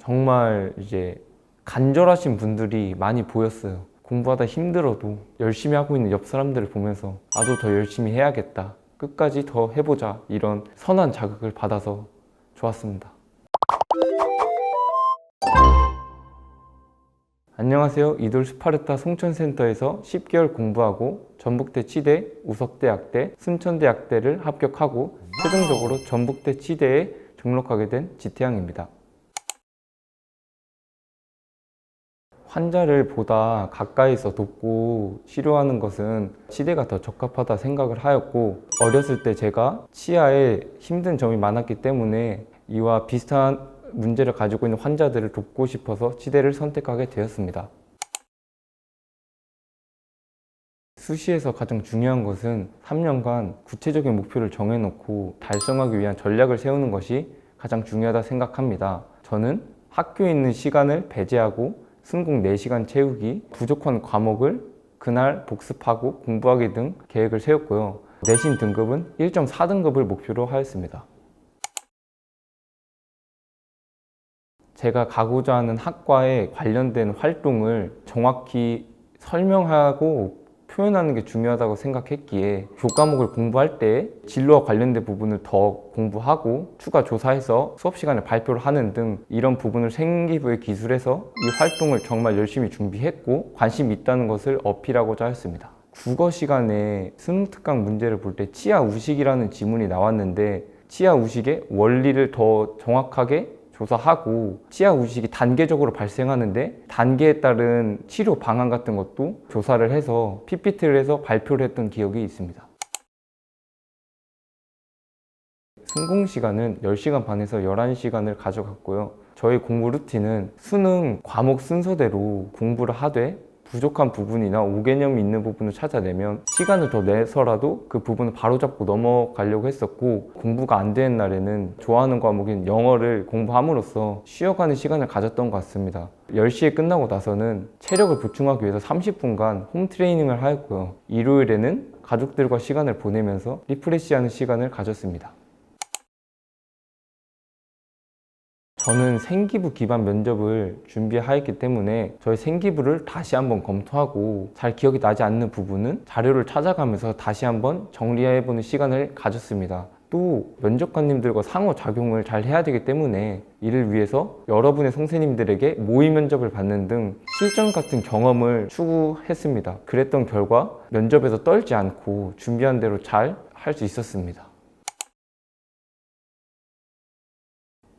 정말 이제 간절하신 분들이 많이 보였어요. 공부하다 힘들어도 열심히 하고 있는 옆 사람들을 보면서 나도 더 열심히 해야겠다, 끝까지 더 해보자, 이런 선한 자극을 받아서 좋았습니다. 안녕하세요. 이돌 스파르타 송천센터에서 10개월 공부하고 전북대 치대, 우석대학대, 순천대학대를 합격하고 최종적으로 전북대 치대에 등록하게 된 지태양입니다. 환자를 보다 가까이서 돕고 치료하는 것은 치대가 더 적합하다 생각을 하였고, 어렸을 때 제가 치아에 힘든 점이 많았기 때문에 이와 비슷한 문제를 가지고 있는 환자들을 돕고 싶어서 치대를 선택하게 되었습니다. 수시에서 가장 중요한 것은 3년간 구체적인 목표를 정해놓고 달성하기 위한 전략을 세우는 것이 가장 중요하다 생각합니다. 저는 학교에 있는 시간을 배제하고 순공 4시간 채우기, 부족한 과목을 그날 복습하고 공부하기 등 계획을 세웠고요. 내신 등급은 1.4등급을 목표로 하였습니다. 제가 가고자 하는 학과에 관련된 활동을 정확히 설명하고 표현하는 게 중요하다고 생각했기에 교과목을 공부할 때 진로와 관련된 부분을 더 공부하고 추가 조사해서 수업 시간에 발표를 하는 등 이런 부분을 생기부에 기술해서 이 활동을 정말 열심히 준비했고 관심이 있다는 것을 어필하고자 했습니다. 국어 시간에 수능 특강 문제를 볼 때 치아 우식이라는 지문이 나왔는데, 치아 우식의 원리를 더 정확하게 조사하고 치아 우식이 단계적으로 발생하는데 단계에 따른 치료 방안 같은 것도 조사를 해서 PPT를 해서 발표를 했던 기억이 있습니다. 순공 시간은 10시간 반에서 11시간을 가져갔고요. 저희 공부 루틴은 수능 과목 순서대로 공부를 하되 부족한 부분이나 오개념이 있는 부분을 찾아내면 시간을 더 내서라도 그 부분을 바로잡고 넘어가려고 했었고, 공부가 안 되는 날에는 좋아하는 과목인 영어를 공부함으로써 쉬어가는 시간을 가졌던 것 같습니다. 10시에 끝나고 나서는 체력을 보충하기 위해서 30분간 홈 트레이닝을 하였고요. 일요일에는 가족들과 시간을 보내면서 리프레시하는 시간을 가졌습니다. 저는 생기부 기반 면접을 준비하였기 때문에 저희 생기부를 다시 한번 검토하고 잘 기억이 나지 않는 부분은 자료를 찾아가면서 다시 한번 정리해보는 시간을 가졌습니다. 또 면접관님들과 상호작용을 잘 해야 되기 때문에 이를 위해서 여러분의 선생님들에게 모의 면접을 받는 등 실전 같은 경험을 추구했습니다. 그랬던 결과 면접에서 떨지 않고 준비한 대로 잘 할 수 있었습니다.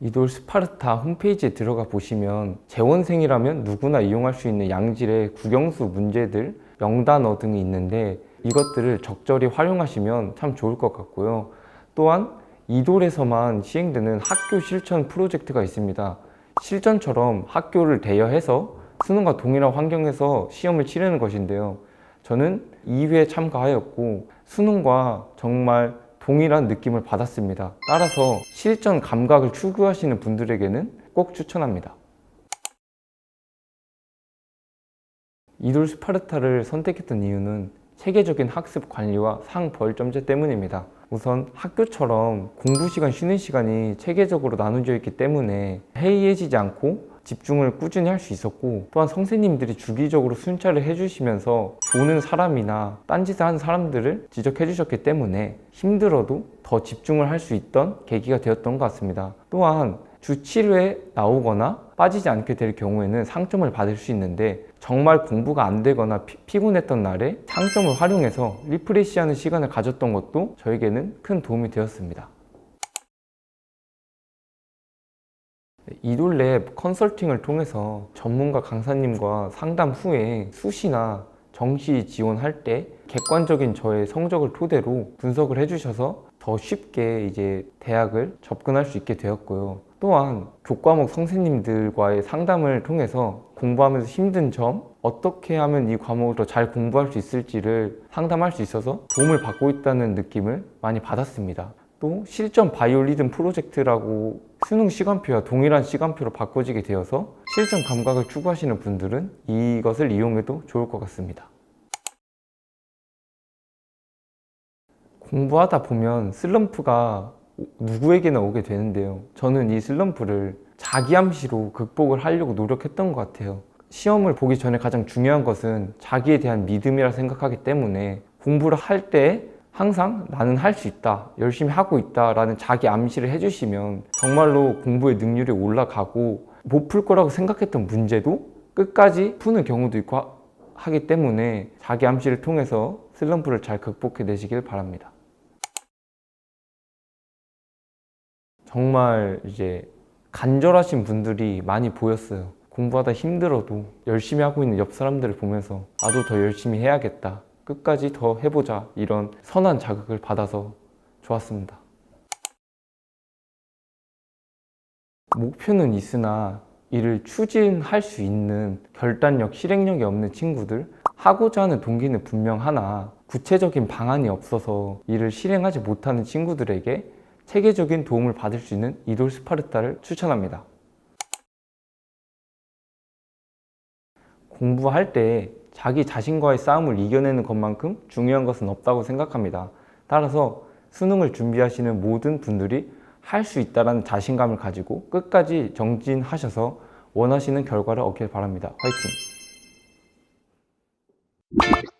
이돌 스파르타 홈페이지에 들어가 보시면 재원생이라면 누구나 이용할 수 있는 양질의 국영수 문제들, 영단어 등이 있는데 이것들을 적절히 활용하시면 참 좋을 것 같고요. 또한 이돌에서만 시행되는 학교 실천 프로젝트가 있습니다. 실전처럼 학교를 대여해서 수능과 동일한 환경에서 시험을 치르는 것인데요. 저는 2회 참가하였고 수능과 정말 동일한 느낌을 받았습니다. 따라서 실전 감각을 추구하시는 분들에게는 꼭 추천합니다. 이돌 스파르타를 선택했던 이유는 체계적인 학습 관리와 상벌점제 때문입니다. 우선 학교처럼 공부 시간, 쉬는 시간이 체계적으로 나눠져 있기 때문에 해이해지지 않고 집중을 꾸준히 할 수 있었고, 또한 선생님들이 주기적으로 순찰을 해주시면서 보는 사람이나 딴짓을 하는 사람들을 지적해 주셨기 때문에 힘들어도 더 집중을 할 수 있던 계기가 되었던 것 같습니다. 또한 주 7회 나오거나 빠지지 않게 될 경우에는 상점을 받을 수 있는데, 정말 공부가 안 되거나 피곤했던 날에 상점을 활용해서 리프레시하는 시간을 가졌던 것도 저에게는 큰 도움이 되었습니다. 이돌랩 컨설팅을 통해서 전문가 강사님과 상담 후에 수시나 정시 지원할 때 객관적인 저의 성적을 토대로 분석을 해주셔서 더 쉽게 이제 대학을 접근할 수 있게 되었고요. 또한 교과목 선생님들과의 상담을 통해서 공부하면서 힘든 점, 어떻게 하면 이 과목을 더 잘 공부할 수 있을지를 상담할 수 있어서 도움을 받고 있다는 느낌을 많이 받았습니다. 또 실전 바이올리듬 프로젝트라고 수능 시간표와 동일한 시간표로 바꿔지게 되어서 실전 감각을 추구하시는 분들은 이것을 이용해도 좋을 것 같습니다. 공부하다 보면 슬럼프가 누구에게나 오게 되는데요. 저는 이 슬럼프를 자기 암시로 극복을 하려고 노력했던 것 같아요. 시험을 보기 전에 가장 중요한 것은 자기에 대한 믿음이라 생각하기 때문에 공부를 할 때 항상 나는 할 수 있다, 열심히 하고 있다 라는 자기 암시를 해주시면 정말로 공부의 능률이 올라가고 못 풀 거라고 생각했던 문제도 끝까지 푸는 경우도 있고 하기 때문에 자기 암시를 통해서 슬럼프를 잘 극복해내시길 바랍니다. 정말 이제 간절하신 분들이 많이 보였어요. 공부하다 힘들어도 열심히 하고 있는 옆 사람들을 보면서 나도 더 열심히 해야겠다, 끝까지 더 해보자, 이런 선한 자극을 받아서 좋았습니다. 목표는 있으나 이를 추진할 수 있는 결단력, 실행력이 없는 친구들, 하고자 하는 동기는 분명하나 구체적인 방안이 없어서 이를 실행하지 못하는 친구들에게 체계적인 도움을 받을 수 있는 이돌 스파르타를 추천합니다. 공부할 때 자기 자신과의 싸움을 이겨내는 것만큼 중요한 것은 없다고 생각합니다. 따라서 수능을 준비하시는 모든 분들이 할 수 있다는 자신감을 가지고 끝까지 정진하셔서 원하시는 결과를 얻길 바랍니다. 화이팅!